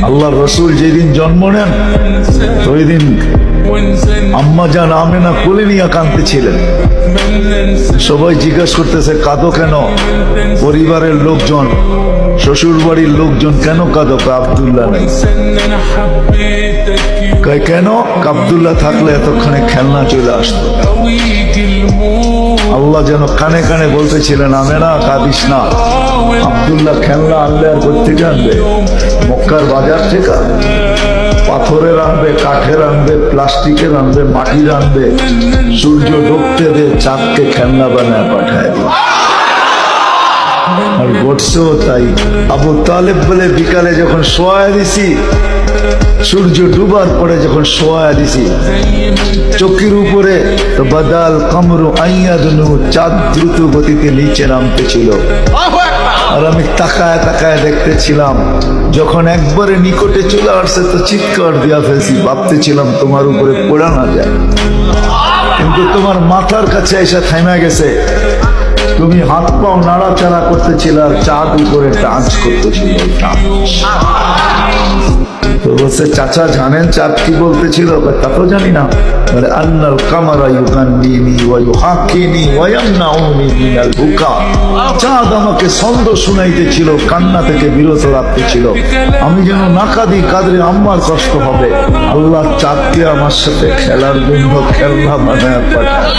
আল্লাহ রসুল যেদিন জন্ম নেন ওই দিন আম্মা জান আমেনা কোলে নিয়ে কাঁদতেছিলেন। সবাই জিজ্ঞাসা করতেছে কাঁদো কেন? পরিবারের লোকজন, শ্বশুর বাড়ির লোকজন কেন কাঁদো? আব্দুল্লাহ নাই। কেন? আব্দুল্লাহ থাকলে এতক্ষণে খেলনা চলে আসতো। আল্লাহ যেন কানে কানে বলতেছিলেন আমেনা কাঁদিস না, আব্দুল্লাহ খেলনা আনলে আর কোত্থেকে আনবে? মক্কার বাজার থেকে পাথরের আনবে, কাঠের আনবে, প্লাস্টিকের আনবে, মাটির আনবে, সূর্য ডুবতে দে চাঁদকে খেলনা বানায় পাঠায় দিবে। আর ঘটছেও তাই। আবু তালেব বলে বিকালে যখন শোয়া দিছি, সূর্য ডুবার পরে যখন শোয়া দিছি চোখের উপরে, তো বাদাল কামরু আইয়াদনু, চাঁদ দ্রুত গতিতে নিচে নামতেছিল। আর আমি তাকায় তাকায় দেখতেছিলাম। যখন একবারে নিকটে চলে আসছে তো চিৎকার দিয়া ফেলছি, ভাবতেছিলাম তোমার উপরে পড়া না যায়, কিন্তু তোমার মাথার কাছে এসে থাইমা গেছে। তুমি হাত পাও নাড়াচাড়া করতেছিল আর চাঁদ উপরে ডান্স করতেছিল। তো বলছে চাচা জানেন চাঁদ কি বলতেছিল? তা তো জানি না। বলে আন্নাল কামারা ইউকান্নিনি ওয়া ইউহাক্কিনি ওয়া ইয়ামনাউনি মিনাল বুকা। চাঁদ আমাকে ছন্দ শুনাইতেছিল, কান্না থেকে বিরত রাখতেছিল। আমি যেন না কাঁদি, কাঁদলে আম্মার কষ্ট হবে। আল্লাহ চাঁদকে আমার সাথে খেলার জন্য খেলনা বানায় পাঠায়।